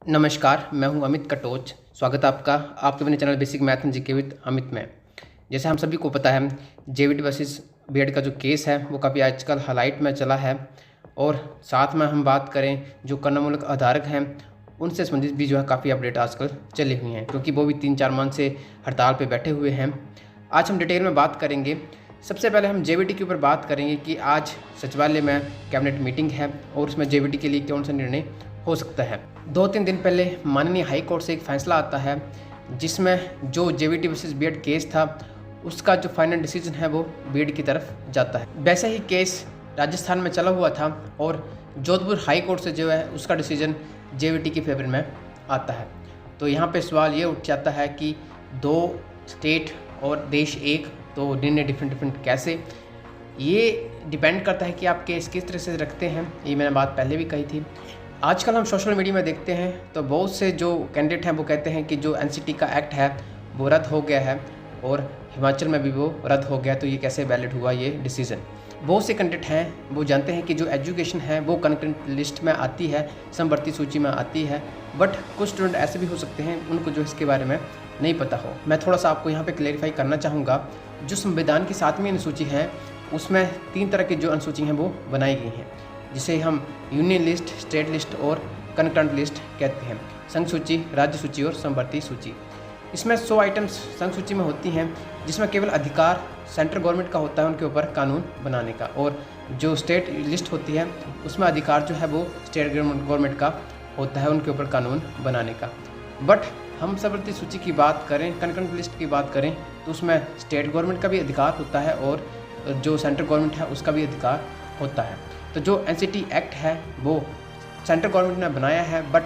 नमस्कार, मैं हूं अमित कटोच। स्वागत है आपका आपके अपने channel basic math and GK with Amit में। जैसे हम सभी को पता है, जेवीटी वर्सेस बीएड का जो केस है वो काफ़ी आजकल हाईलाइट में चला है। और साथ में हम बात करें जो कन्नामूलक आधारक हैं उनसे संबंधित भी जो है काफ़ी अपडेट आजकल चली हुई हैं, क्योंकि वो भी 3-4 मंथ से हड़ताल पर बैठे हुए हैं। आज हम डिटेल में बात करेंगे। सबसे पहले हम जेवीटी के ऊपर बात करेंगे कि आज सचिवालय में कैबिनेट मीटिंग है और उसमें जेवीटी के लिए कौन सा निर्णय हो सकता है। 2-3 दिन पहले माननीय हाई कोर्ट से एक फैसला आता है जिसमें जो जेवीटी वर्सेस बीएड केस था उसका जो फाइनल डिसीजन है वो बीएड की तरफ जाता है। वैसे ही केस राजस्थान में चला हुआ था और जोधपुर हाई कोर्ट से जो है उसका डिसीजन जेवीटी के फेवर में आता है। तो यहाँ पे सवाल ये उठ जाता है कि दो स्टेट और देश एक, तो निर्णय डिफरेंट कैसे। ये डिपेंड करता है कि आप केस किस तरह से रखते हैं। ये मैंने बात पहले भी कही थी। आजकल हम सोशल मीडिया में देखते हैं तो बहुत से जो कैंडिडेट हैं वो कहते हैं कि जो एनसीटी का एक्ट है वो रद्द हो गया है और हिमाचल में भी वो रद्द हो गया, तो ये कैसे वैलिड हुआ ये डिसीज़न। बहुत से कैंडिडेट हैं वो जानते हैं कि जो एजुकेशन है वो कंकरेंट लिस्ट में आती है, समवर्ती सूची में आती है, बट कुछ स्टूडेंट ऐसे भी हो सकते हैं उनको जो इसके बारे में नहीं पता हो। मैं थोड़ा सा आपको यहाँ पे क्लेरिफाई करना चाहूँगा। जो संविधान की 7वीं अनुसूची है उसमें 3 तरह की जो अनुसूची हैं वो बनाई गई हैं, जिसे हम यूनियन लिस्ट, स्टेट लिस्ट और कंकरेंट लिस्ट कहते हैं। संघ सूची, राज्य सूची और समवर्ती सूची। इसमें 100 आइटम्स संघ सूची में होती हैं जिसमें केवल अधिकार सेंट्रल गवर्नमेंट का होता है उनके ऊपर कानून बनाने का, और जो स्टेट लिस्ट होती है उसमें अधिकार जो है वो स्टेट गवर्नमेंट का होता है उनके ऊपर कानून बनाने का। बट हम समवर्ती सूची की बात करें, कंकरेंट लिस्ट की बात करें, तो उसमें स्टेट गवर्नमेंट का भी अधिकार होता है और जो सेंट्रल गवर्नमेंट है उसका भी अधिकार होता है। तो जो एनसीटी एक्ट है वो सेंट्रल गवर्नमेंट ने बनाया है, बट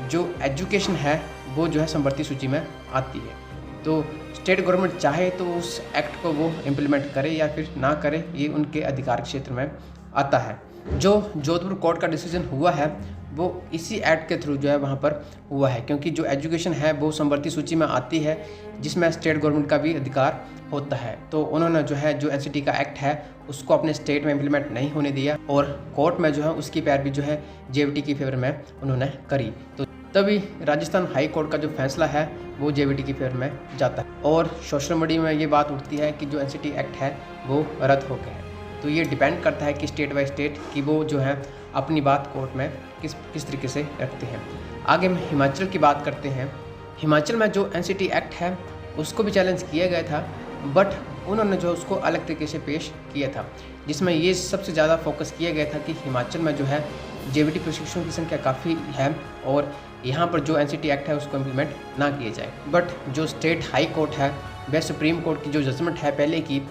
जो एजुकेशन है वो जो है समवर्ती सूची में आती है। तो स्टेट गवर्नमेंट चाहे तो उस एक्ट को वो इम्प्लीमेंट करे या फिर ना करे, ये उनके अधिकार क्षेत्र में आता है। जो जोधपुर कोर्ट का डिसीजन हुआ है वो इसी एक्ट के थ्रू जो है वहाँ पर हुआ है, क्योंकि जो एजुकेशन है वो समवर्ती सूची में आती है जिसमें स्टेट गवर्नमेंट का भी अधिकार होता है। तो उन्होंने जो है जो एनसीटी का एक्ट है उसको अपने स्टेट में इम्प्लीमेंट नहीं होने दिया और कोर्ट में जो है उसकी पैरवी जो है जेवीटी की फेवर में उन्होंने करी। तो तभी राजस्थान हाई कोर्ट का जो फैसला है वो जेवीटी की फेवर में जाता है और सोशल मीडिया में ये बात उठती है कि जो एनसीटी एक्ट है वो रद्द हो गया है। तो ये डिपेंड करता है कि स्टेट बाय स्टेट कि वो जो है अपनी बात कोर्ट में किस तरीके से रखते हैं। आगे हम हिमाचल की बात करते हैं। हिमाचल में जो एनसीटी एक्ट है उसको भी चैलेंज किया गया था, बट उन्होंने जो उसको अलग तरीके से पेश किया था, जिसमें ये सबसे ज़्यादा फोकस किया गया था कि हिमाचल में जो है जेवीटी प्रशिक्षण की संख्या काफ़ी है और यहाँ पर जो एनसीटी एक्ट है उसको इम्प्लीमेंट ना किया जाए। बट जो स्टेट हाई कोर्ट है वह सुप्रीम कोर्ट की जो जजमेंट है पहले की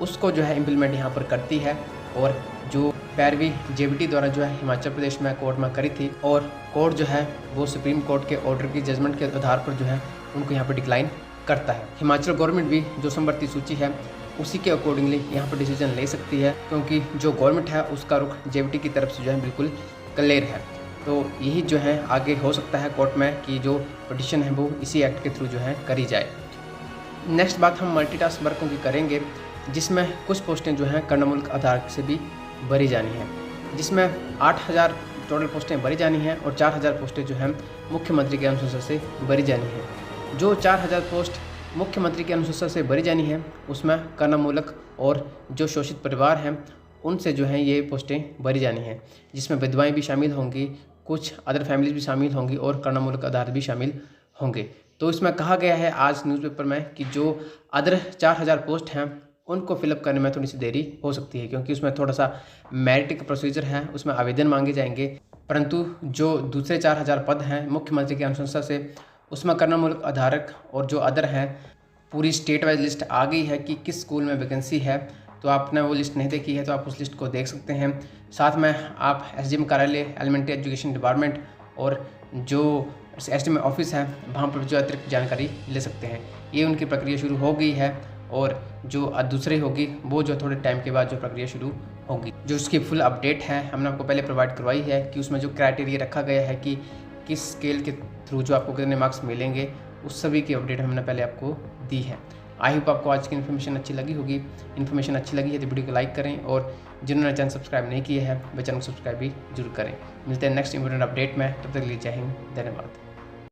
उसको जो है इम्प्लीमेंट यहाँ पर करती है और जो पैरवी जेवीटी द्वारा जो है हिमाचल प्रदेश में कोर्ट में करी थी और कोर्ट जो है वो सुप्रीम कोर्ट के ऑर्डर की जजमेंट के आधार पर जो है उनको यहाँ पर डिक्लाइन करता है। हिमाचल गवर्नमेंट भी जो समवर्ती सूची है उसी के अकॉर्डिंगली यहाँ पर डिसीजन ले सकती है, क्योंकि जो गवर्नमेंट है उसका रुख जेवीटी की तरफ से जो है बिल्कुल क्लियर है। तो यही जो है आगे हो सकता है कोर्ट में कि जो पिटीशन है वो इसी एक्ट के थ्रू जो है करी जाए। नेक्स्ट बात हम मल्टीटास्क वर्कों की करेंगे, जिसमें कुछ पोस्टें जो हैं कन्नामूलक आधार से भी भरी जानी है, जिसमें 8000 टोटल पोस्टें भरी जानी हैं और 4000 पोस्टें जो हैं मुख्यमंत्री के अनुशंसा से भरी जानी है। जो 4000 पोस्ट मुख्यमंत्री के अनुशंसा से भरी जानी है उसमें कन्नामूलक और जो शोषित परिवार हैं उनसे जो हैं ये पोस्टें भरी जानी हैं, जिसमें विधवाएं भी शामिल होंगी, कुछ अदर फैमिलीज भी शामिल होंगी और कन्नामूलक आधार भी शामिल होंगे। तो इसमें कहा गया है आज न्यूज़पेपर में कि जो अदर 4000 पोस्ट हैं उनको फिलअप करने में थोड़ी सी देरी हो सकती है, क्योंकि उसमें थोड़ा सा मेरिट का प्रोसीजर है, उसमें आवेदन मांगे जाएंगे। परंतु जो दूसरे 4000 पद हैं मुख्यमंत्री की अनुशंसा से उसमें कन्नामूलक आधारक और जो अदर हैं पूरी स्टेट वाइज लिस्ट आ गई है कि किस स्कूल में वैकेंसी है। तो आपने वो लिस्ट नहीं देखी है तो आप उस लिस्ट को देख सकते हैं। साथ में आप एसडीएम कार्यालय, एलिमेंट्री एजुकेशन डिपार्टमेंट और जो एसडीएम ऑफिस है वहाँ पर जो अतिरिक्त जानकारी ले सकते हैं। ये उनकी प्रक्रिया शुरू हो गई है और जो दूसरी होगी वो जो थोड़े टाइम के बाद जो प्रक्रिया शुरू होगी। जो उसकी फुल अपडेट है हमने आपको पहले प्रोवाइड करवाई है कि उसमें जो क्राइटेरिया रखा गया है कि किस स्केल के थ्रू जो आपको कितने मार्क्स मिलेंगे, उस सभी की अपडेट हमने पहले आपको दी है। आई होप आपको आज की इन्फॉर्मेशन अच्छी लगी होगी। इन्फॉर्मेशन अच्छी लगी है तो वीडियो को लाइक करें और जिन्होंने चैनल सब्सक्राइब नहीं किया है वह चैनल सब्सक्राइब भी जरूर करें। मिलते हैं नेक्स्ट इंपॉर्टेंट अपडेट में, तब तक के लिए जय हिंद, धन्यवाद।